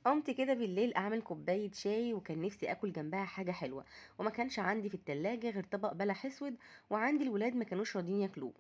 قمت كده بالليل اعمل كوبايه شاي، وكان نفسي اكل جنبها حاجه حلوه، وما كانش عندي في التلاجة غير طبق بلح اسود، وعندي الولاد ما كانوش راضيين ياكلوه،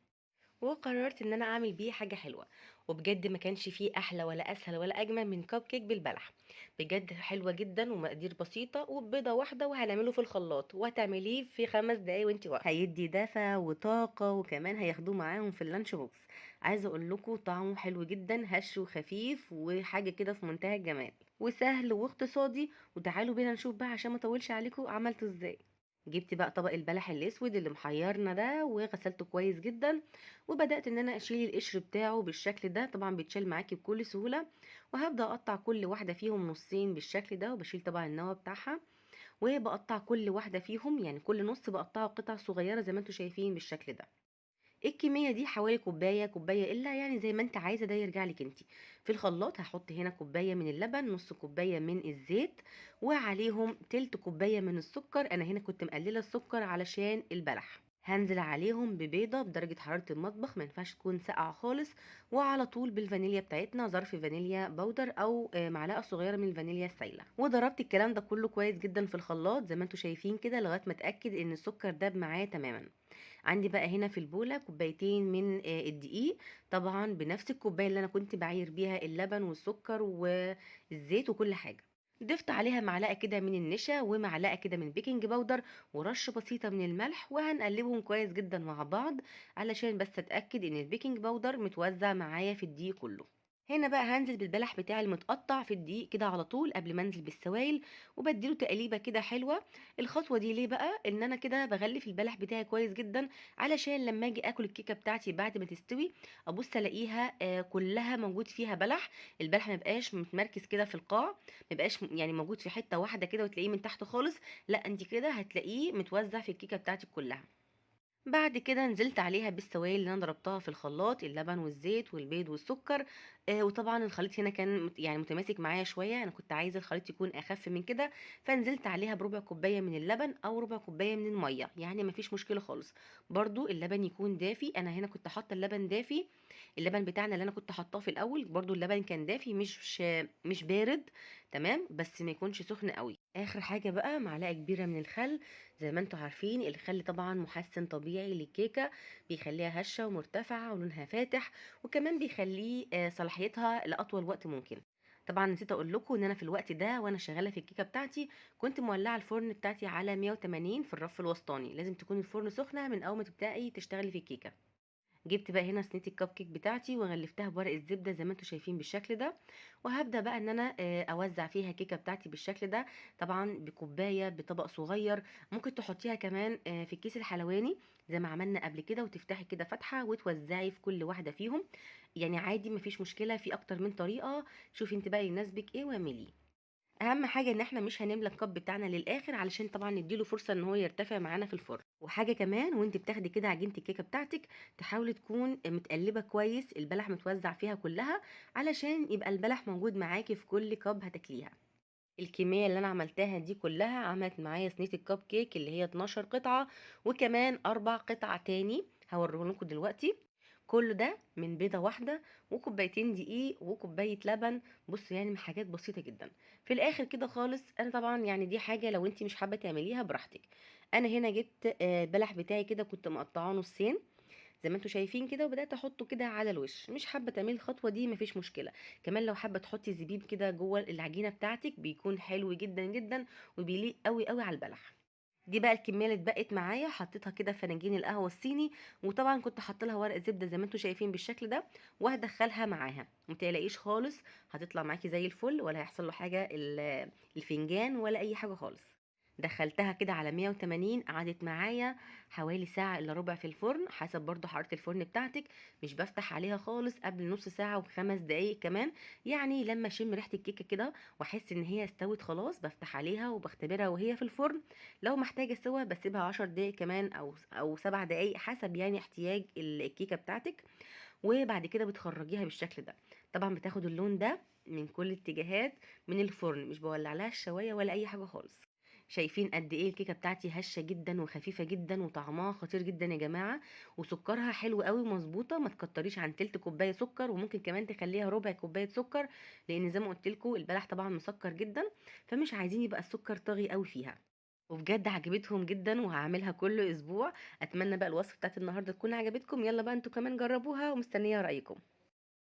وقررت ان انا اعمل بيه حاجه حلوه. وبجد ما كانش فيه احلى ولا اسهل ولا اجمل من كب كيك بالبلح. بجد حلوه جدا ومقادير بسيطه وبيضه واحده، وهنعمله في الخلاط وهتعمليه في 5 دقايق وانت واقفه، هيدي دفى وطاقه، وكمان هياخدوه معاهم في اللانش بوكس. عايزه اقول لكم طعمه حلو جدا، هش وخفيف وحاجه كده في منتهى الجمال، وسهل واقتصادي. وتعالوا بينا نشوف بقى عشان ما اطولش عليكم عملته ازاي. جبت بقى طبق البلح الاسود اللي محيرنا ده وغسلته كويس جدا، وبدات ان انا اشيل القشر بتاعه بالشكل ده، طبعا بيتشال معاكي بكل سهوله. وهبدا اقطع كل واحده فيهم نصين بالشكل ده، وبشيل طبعا النوى بتاعها، وبقطع كل واحده فيهم، يعني كل نص بقطعه قطع صغيره زي ما انتم شايفين بالشكل ده. الكمية دي حوالي كوباية كوباية إلا، يعني زي ما انت عايزة، ده يرجع لك انت. في الخلاط هحط هنا كوباية من اللبن، نص كوباية من الزيت، وعليهم تلت كوباية من السكر. انا هنا كنت مقللة السكر علشان البلح. هنزل عليهم ببيضة بدرجة حرارة المطبخ، ما ينفعش تكون ساقعة خالص. وعلى طول بالفانيليا بتاعتنا، ظرف فانيليا بودر او معلقة صغيرة من الفانيليا السايلة. وضربت الكلام ده كله كويس جدا في الخلاط زي ما انتم شايفين كده، لغاية ما اتأكد ان السكر داب معايا تماما. عندي بقى هنا في البولة كوبايتين من الدقيق، طبعا بنفس الكوباية اللي انا كنت بعاير بيها اللبن والسكر والزيت وكل حاجة. ضفت عليها معلقة كده من النشا، ومعلقة كده من بيكنج باودر، ورشة بسيطة من الملح، وهنقلبهم كويس جدا مع بعض علشان بس اتأكد ان البيكنج باودر متوزع معايا في الدقيق كله. هنا بقى هنزل بالبلح بتاعي المتقطع في الدقيق كده على طول قبل ما انزل بالسوائل، وبديله تقليبه كده حلوه. الخطوه دي ليه بقى؟ ان انا كده بغلف البلح بتاعي كويس جدا، علشان لما اجي اكل الكيكه بتاعتي بعد ما تستوي ابص الاقيها كلها موجود فيها بلح. البلح ما يبقاش متمركز كده في القاع، ما يبقاش يعني موجود في حته واحده كده وتلاقيه من تحت خالص. لا، انت كده هتلاقيه متوزع في الكيكه بتاعتك كلها. بعد كده نزلت عليها بالسوائل اللي انا ضربتها في الخلاط، اللبن والزيت والبيض والسكر. وطبعا الخليط هنا كان يعني متماسك معايا شويه، انا كنت عايزه الخليط يكون اخف من كده. فنزلت عليها بربع كوبايه من اللبن او ربع كوبايه من الميه، يعني مفيش مشكله خالص. برضو اللبن يكون دافي، انا هنا كنت حاطه اللبن دافي. اللبن بتاعنا اللي انا كنت حاطاه في الاول برضو اللبن كان دافي، مش بارد. تمام، بس ما يكونش سخن قوي. اخر حاجه بقى معلقه كبيره من الخل. زي ما انتم عارفين الخل طبعا محسن طبيعي للكيكه، بيخليها هشه ومرتفعه ولونها فاتح، وكمان بيخليه صلاحيتها لاطول وقت ممكن. طبعا نسيت اقول لكم ان انا في الوقت ده وانا شغاله في الكيكه بتاعتي كنت مولعه الفرن بتاعتي على 180 في الرف الوسطاني، لازم تكون الفرن سخنه من اول ما تبداي تشتغلي في الكيكه. جبت بقى هنا صينيه الكب كيك بتاعتي وغلفتها بورق الزبده زي ما انتم شايفين بالشكل ده. وهبدا بقى ان انا اوزع فيها الكيكه بتاعتي بالشكل ده، طبعا بكوبايه بطبق صغير. ممكن تحطيها كمان في الكيس الحلواني زي ما عملنا قبل كده، وتفتحي كده فتحه وتوزعي في كل واحده فيهم. يعني عادي مفيش مشكله، في اكتر من طريقه. شوفي انت بقى يناسبك ايه واعمليه. اهم حاجه ان احنا مش هنملى الكب بتاعنا للاخر علشان طبعا نديله فرصه ان هو يرتفع معانا في الفرن. وحاجه كمان، وانت بتاخدي كده عجينه الكيكه بتاعتك تحاولي تكون متقلبه كويس، البلح متوزع فيها كلها، علشان يبقى البلح موجود معاكي في كل كب هتاكليها. الكميه اللي انا عملتها دي كلها عملت معايا صينيه الكب كيك اللي هي 12 قطعه، وكمان 4 قطع تاني هوريهم لكم دلوقتي. كل ده من بيضة واحدة وكوبايتين دقيق وكوباية لبن. بصوا يعني حاجات بسيطة جدا. في الاخر كده خالص، انا طبعا يعني دي حاجة لو انت مش حابة تعمليها براحتك. انا هنا جبت البلح بتاعي كده كنت مقطعاه نصين زي ما انتم شايفين كده، وبدات احطه كده على الوش. مش حابه تعملي الخطوه دي مفيش مشكله، كمان لو حابه تحطي زبيب كده جوه العجينه بتاعتك بيكون حلو جدا جدا، وبيليق قوي قوي على البلح. دي بقى الكميه اللي اتبقت معايا حطيتها كده في فناجين القهوه الصيني، وطبعا كنت حاطه لها ورق زبده زي ما انتم شايفين بالشكل ده، وهدخلها معاها. ما تقلقيش خالص، هتطلع معاكي زي الفل، ولا هيحصل له حاجه الفنجان ولا اي حاجه خالص. دخلتها كده على 180، قعدت معايا حوالي ساعة الا ربع في الفرن، حسب برضو حرارة الفرن بتاعتك. مش بفتح عليها خالص قبل نص ساعة و5 دقايق كمان، يعني لما اشم ريحة الكيكة كده واحس ان هي استوت خلاص بفتح عليها وبختبرها وهي في الفرن. لو محتاجة سوا بسيبها 10 دقايق كمان او 7 دقايق حسب يعني احتياج الكيكة بتاعتك. وبعد كده بتخرجيها بالشكل ده. طبعا بتاخد اللون ده من كل الاتجاهات من الفرن، مش بولع لها الشوايه ولا اي حاجه خالص. شايفين قد ايه الكيكه بتاعتي هشه جدا وخفيفه جدا وطعمها خطير جدا يا جماعه، وسكرها حلو قوي ومظبوطه، ما تكتريش عن تلت كوبايه سكر، وممكن كمان تخليها ربع كوبايه سكر، لان زي ما قلت لكم البلح طبعا مسكر جدا، فمش عايزين يبقى السكر طاغي قوي فيها. وبجد عجبتهم جدا وهعملها كل اسبوع. اتمنى بقى الوصفه بتاعت النهارده تكون عجبتكم، يلا بقى انتوا كمان جربوها ومستنيه رايكم.